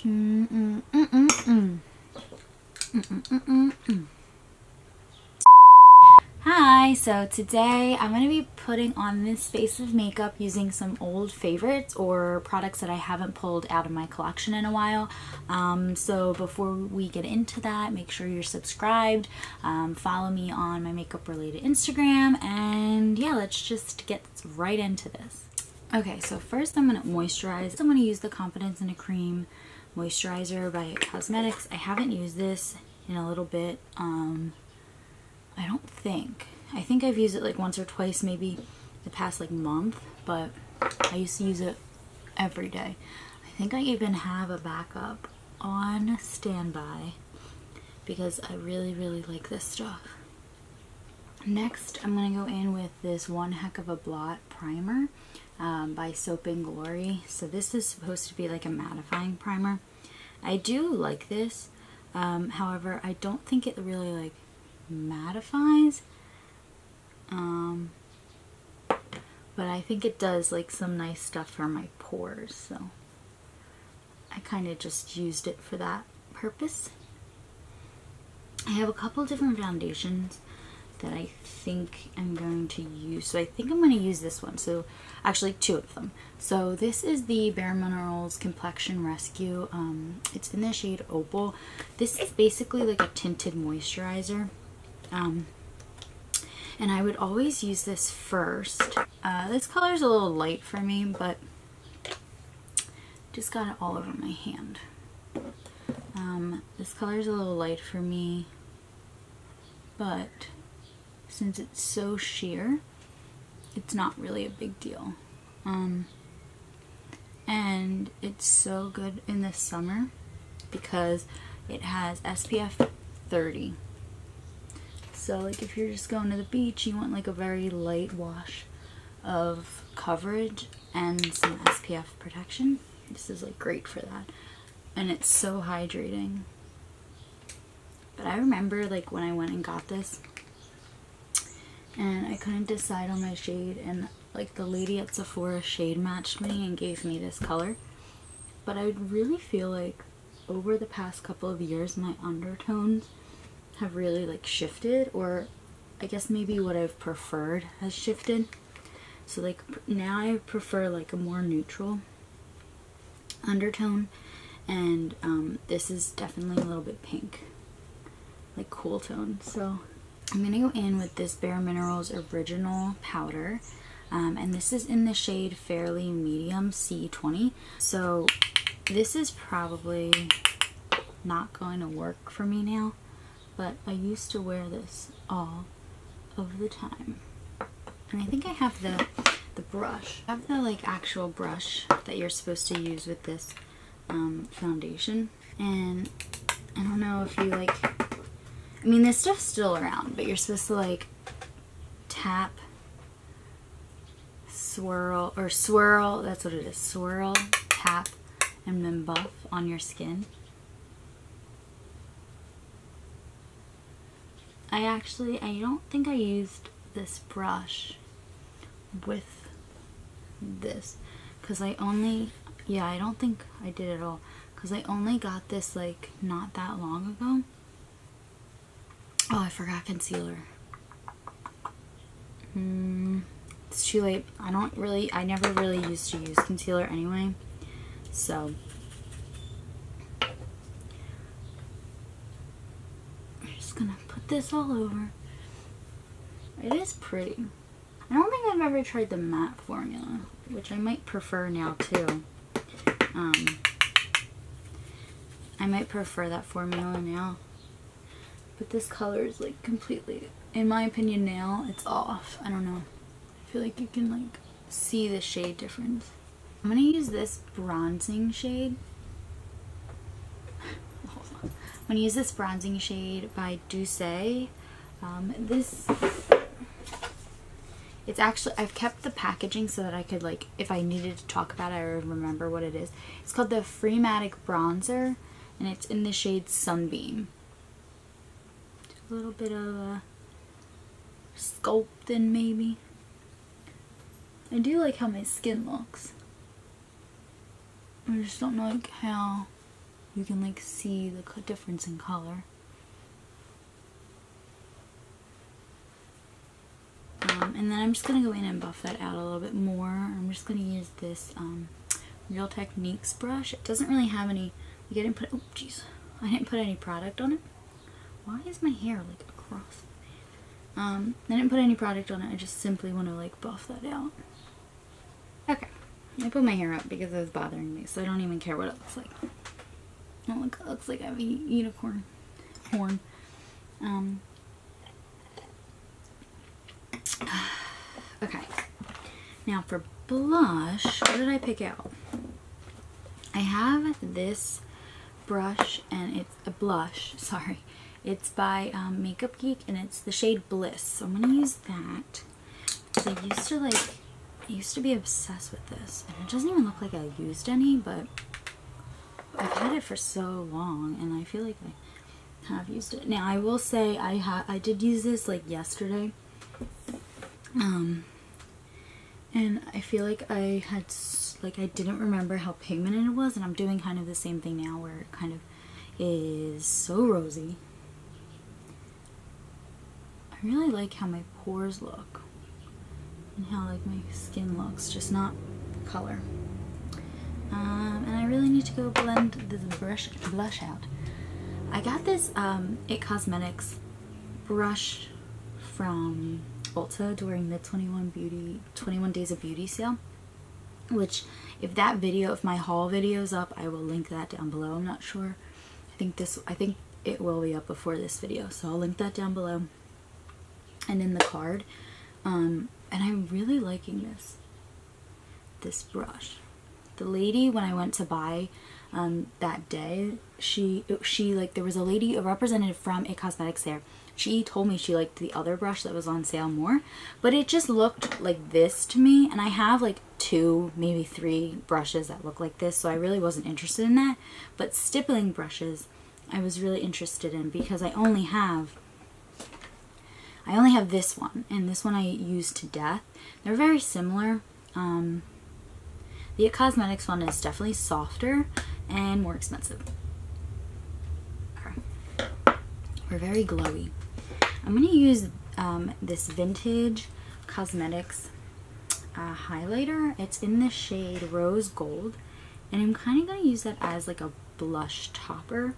Hi, so today I'm going to be putting on this face of makeup using some old favorites or products that I haven't pulled out of my collection in a while. So before we get into that, make sure you're subscribed, follow me on my makeup related Instagram, and yeah, let's just get right into this. Okay, so first I'm going to moisturize. I'm going to use the Confidence in a Cream moisturizer by Cosmetics. I haven't used this in a little bit. I don't think. I think I've used it like once or twice maybe the past like month, but I used to use it every day. I think I even have a backup on standby because I really like this stuff. Next, I'm going to go in with this One Heck of a Blot primer by Soap & Glory. So this is supposed to be like a mattifying primer. I do like this, however, I don't think it really like mattifies, but I think it does like some nice stuff for my pores, so I kind of just used it for that purpose. I have a couple different foundations that I think I'm going to use. So I think I'm going to use this one. So actually two of them. So this is the Bare Minerals Complexion Rescue. It's in the shade Opal. This is basically like a tinted moisturizer. And I would always use this first. This color is a little light for me, but just got it all over my hand. This color is a little light for me, but since it's so sheer, it's not really a big deal. And it's so good in the summer because it has SPF 30. So like if you're just going to the beach, you want like a very light wash of coverage and some SPF protection. This is like great for that. And it's so hydrating. But I remember like when I went and got this and I couldn't decide on my shade, and like the lady at Sephora shade matched me and gave me this color. But I really feel like over the past couple of years my undertones have really like shifted, or I guess maybe what I've preferred has shifted. So like now I prefer like a more neutral undertone, and this is definitely a little bit pink, like cool tone. So I'm gonna go in with this Bare Minerals Original Powder, and this is in the shade Fairly Medium C20. So this is probably not going to work for me now, but I used to wear this all of the time. And I think I have the brush. I have the like actual brush that you're supposed to use with this foundation. And I don't know if you like, I mean this stuff's still around, but you're supposed to like tap, swirl, that's what it is, swirl, tap, and then buff on your skin. I don't think I used this brush with this because I don't think I did at all because I only got this like not that long ago. Oh, I forgot concealer. It's too late. I never really used to use concealer anyway, so gonna put this all over. It is pretty. I don't think I've ever tried the matte formula, which I might prefer now too. I might prefer that formula now, but this color is like completely, in my opinion now, it's off. I don't know. I feel like you can like see the shade difference. I'm gonna use this bronzing shade. I'm going to use this bronzing shade by Doucce. It's actually, I've kept the packaging so that I could like, if I needed to talk about it, I would remember what it is. It's called the Freematic Bronzer, and it's in the shade Sunbeam. Just a little bit of a sculpting maybe. I do like how my skin looks. I just don't know like how you can like see the difference in color. And then I'm just going to go in and buff that out a little bit more. I'm just going to use this Real Techniques brush. It doesn't really have any, like I didn't put, oh jeez, I didn't put any product on it. Why is my hair like across? I didn't put any product on it. I just simply want to like buff that out. Okay, I put my hair up because it was bothering me, so I don't even care what it looks like. Oh look, it looks like I have a unicorn horn. Okay, now for blush, what did I pick out? I have this brush, and it's a blush, sorry. It's by Makeup Geek, and it's the shade Bliss. So I'm going to use that, because I used to be obsessed with this. And it doesn't even look like I used any, but I've had it for so long, and I feel like I have used it. Now, I will say I did use this like yesterday. And I feel like I didn't remember how pigmented it was, and I'm doing kind of the same thing now where it kind of is so rosy. I really like how my pores look and how like my skin looks, just not color. And I really need to go blend this blush out. I got this It Cosmetics brush from Ulta during the 21 Days of Beauty sale, which if my haul video is up, I will link that down below. I'm not sure. I think it will be up before this video, so I'll link that down below and in the card. And I'm really liking this brush. The lady, when I went to buy that day, she like, there was a lady, a representative from It Cosmetics there. She told me she liked the other brush that was on sale more, but it just looked like this to me, and I have like 2, maybe 3 brushes that look like this, so I really wasn't interested in that. But stippling brushes I was really interested in, because I only have this one, and this one I use to death. They're very similar. The It Cosmetics one is definitely softer and more expensive. Okay. We're very glowy. I'm going to use this Vintage Cosmetics highlighter. It's in the shade Rose Gold, and I'm kind of going to use that as like a blush topper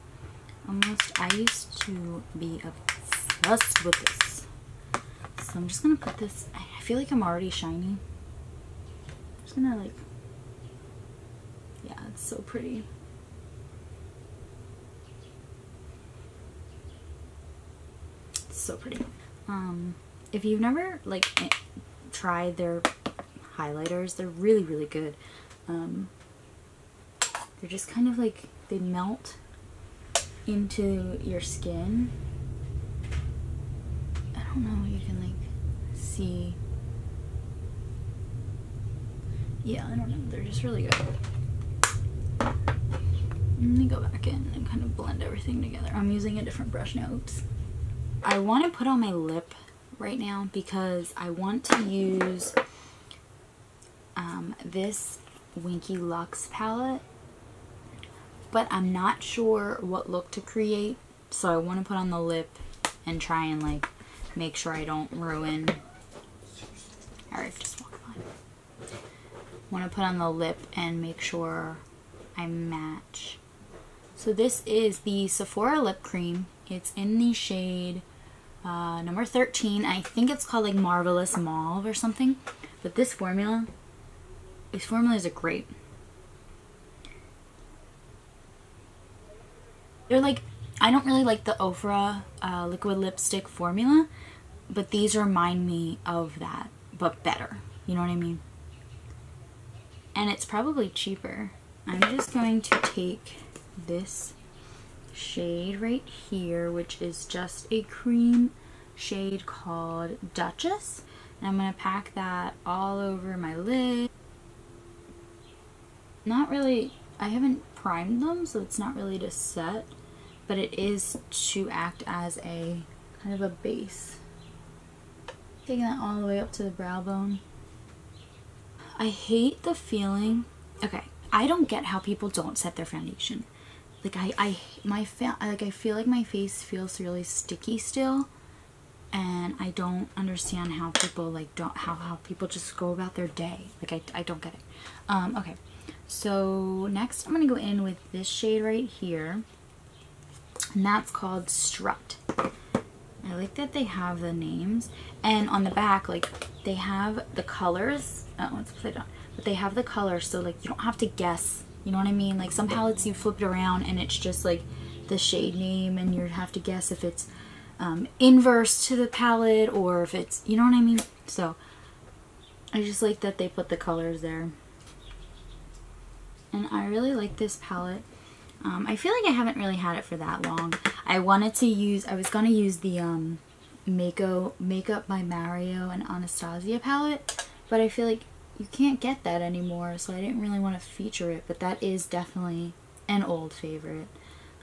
almost. I used to be obsessed with this. So I'm just going to put this, I feel like I'm already shiny. I'm just going to like, yeah, it's so pretty. So pretty. If you've never like tried their highlighters, they're really, really good. They're just kind of like, they melt into your skin. I don't know, you can like see. Yeah, I don't know, they're just really good. Let me go back in and kind of blend everything together. I'm using a different brush now. Oops. I want to put on my lip right now because I want to use this Winky Luxe palette, but I'm not sure what look to create, so I want to put on the lip and try and like make sure I don't ruin. Alright, just walk by. Want to put on the lip and make sure I match. So this is the Sephora lip cream. It's in the shade number 13. I think it's called like Marvelous Mauve or something. But these formulas are great. They're like, I don't really like the Ofra liquid lipstick formula, but these remind me of that, but better. You know what I mean? And it's probably cheaper. I'm just going to take this shade right here, which is just a cream shade called Doucce, and I'm going to pack that all over my lid. Not really, I haven't primed them, so it's not really to set, but it is to act as a kind of a base. Taking that all the way up to the brow bone. I hate the feeling, okay, I don't get how people don't set their foundation. like I feel like my face feels really sticky still, and I don't understand how people like how people just go about their day. Like I don't get it. Okay, so next I'm gonna go in with this shade right here, and that's called Strut. I like that they have the names, and on the back, like, they have the colors. Oh, it's upside down. But they have the colors, so like you don't have to guess. You know what I mean? Like some palettes you flip it around and it's just like the shade name, and you have to guess if it's inverse to the palette or if it's, you know what I mean? So I just like that they put the colors there. And I really like this palette. I feel like I haven't really had it for that long. I was gonna use the Makeup by Mario and Anastasia palette, but I feel like you can't get that anymore, so I didn't really want to feature it, but that is definitely an old favorite.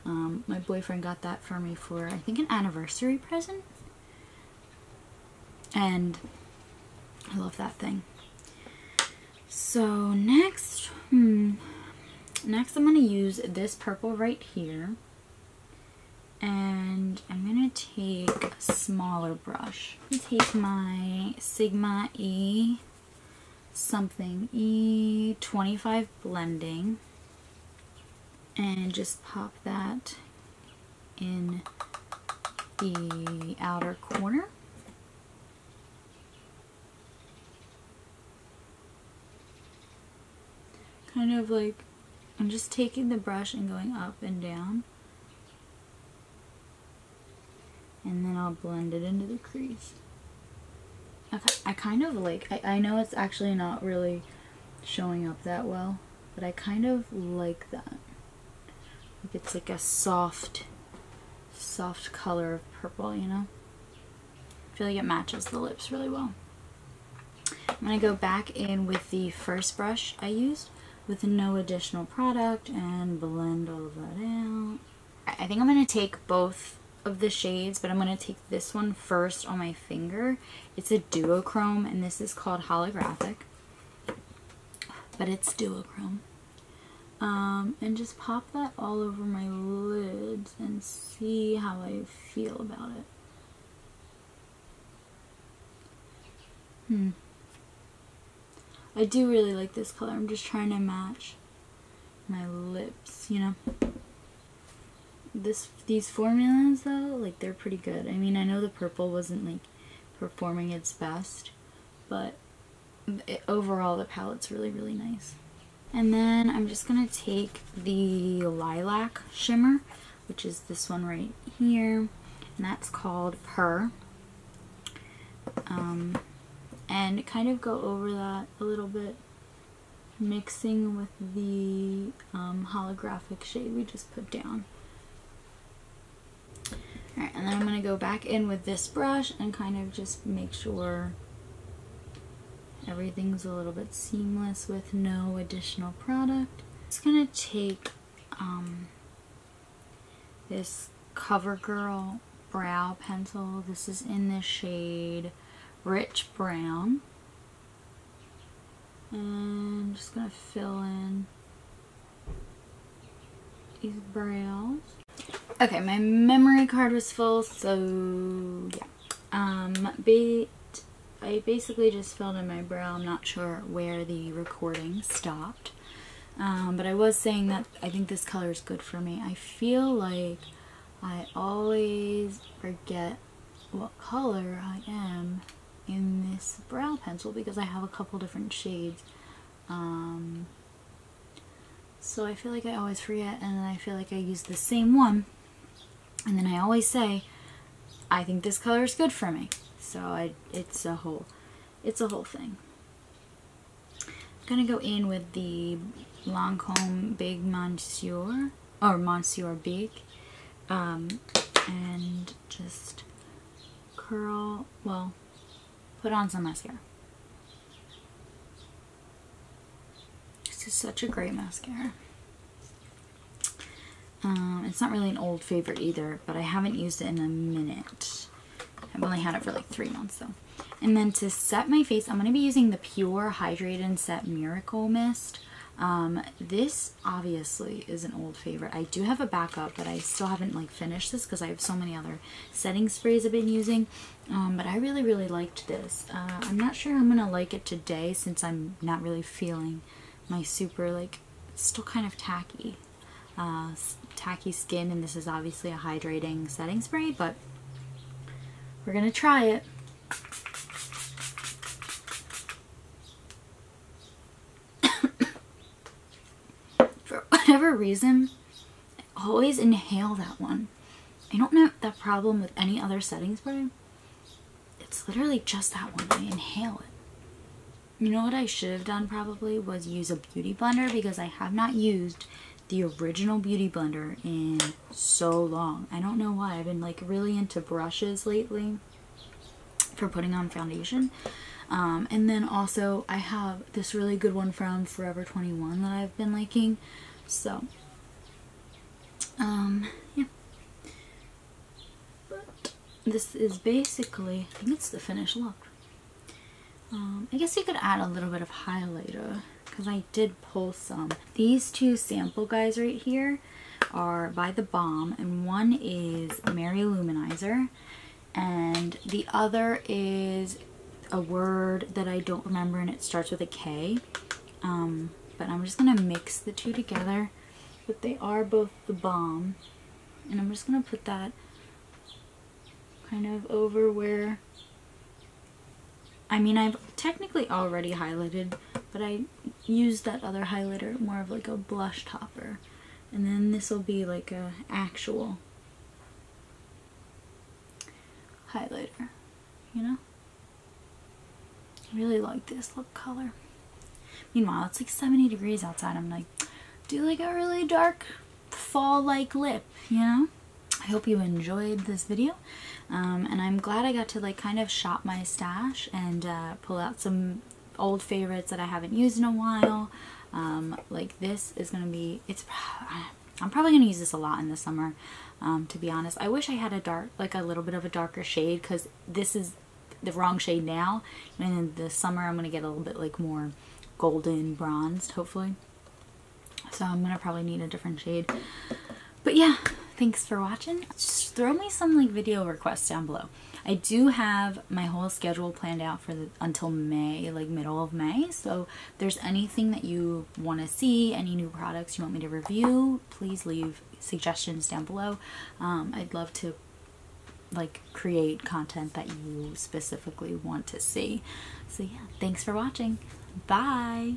My boyfriend got that for me for, I think, an anniversary present, and I love that thing. So next I'm going to use this purple right here, and I'm going to take a smaller brush. I'm going to take my Sigma E25 blending and just pop that in the outer corner. Kind of like, I'm just taking the brush and going up and down, and then I'll blend it into the crease. Okay, I kind of like, I know it's actually not really showing up that well, but I kind of like that. Like it's like a soft color of purple, you know? I feel like it matches the lips really well. I'm going to go back in with the first brush I used with no additional product and blend all of that out. I think I'm going to take both of the shades, but I'm going to take this one first on my finger. It's a duochrome, and this is called Holographic, but it's duochrome. And just pop that all over my lids and see how I feel about it. I do really like this color. I'm just trying to match my lips, you know. These formulas though, like, they're pretty good. I mean, I know the purple wasn't like performing its best, but overall the palette's really, really nice. And then I'm just gonna take the Lilac shimmer, which is this one right here, and that's called Purr. And kind of go over that a little bit, mixing with the holographic shade we just put down. Alright, and then I'm going to go back in with this brush and kind of just make sure everything's a little bit seamless with no additional product. I'm just going to take this Covergirl brow pencil. This is in the shade Rich Brown, and I'm just gonna fill in these brows. Okay, my memory card was full, so yeah. I basically just filled in my brow. I'm not sure where the recording stopped, but I was saying that I think this color is good for me. I feel like I always forget what color I am in this brow pencil because I have a couple different shades, so I feel like I always forget, and then I feel like I use the same one, and then I always say I think this color is good for me, so it's a whole thing. I'm gonna go in with the Lancome Big Monsieur, or Monsieur Big, and just curl, well, put on some mascara. This is such a great mascara. It's not really an old favorite either, but I haven't used it in a minute. I've only had it for like 3 months though. And then to set my face, I'm going to be using the Pure Hydrate and Set Miracle Mist. This obviously is an old favorite. I do have a backup, but I still haven't like finished this because I have so many other setting sprays I've been using. But I really liked this. I'm not sure I'm gonna like it today since I'm not really feeling my super, like, still kind of tacky skin, and this is obviously a hydrating setting spray, but we're gonna try it. For whatever reason, I always inhale that one. I don't know that problem with any other setting spray. It's literally just that one. I inhale it. You know what I should have done probably was use a beauty blender, because I have not used the original beauty blender in so long. I don't know why. I've been like really into brushes lately for putting on foundation. And then also I have this really good one from Forever 21 that I've been liking. So, yeah. But this is basically, I think it's the finished look. I guess you could add a little bit of highlighter because I did pull some. These two sample guys right here are by the Balm, and one is Mary Luminizer, and the other is a word that I don't remember, and it starts with a K. But I'm just gonna mix the two together, but they are both the Balm, and I'm just gonna put that kind of over where, I mean, I've technically already highlighted, but I used that other highlighter more of like a blush topper, and then this will be like a actual highlighter, you know? I really like this lip color. Meanwhile, it's like 70 degrees outside. I'm like, do like a really dark fall-like lip, you know? I hope you enjoyed this video, and I'm glad I got to like kind of shop my stash and pull out some old favorites that I haven't used in a while. Like this is gonna be, I'm probably gonna use this a lot in the summer, to be honest. I wish I had a dark, like a little bit of a darker shade, because this is the wrong shade now, and in the summer I'm gonna get a little bit like more golden bronzed, hopefully. So I'm gonna probably need a different shade. But yeah, thanks for watching. Just throw me some like video requests down below. I do have my whole schedule planned out for until May, like middle of May. So if there's anything that you want to see, any new products you want me to review, please leave suggestions down below. I'd love to like create content that you specifically want to see. So yeah, thanks for watching. Bye.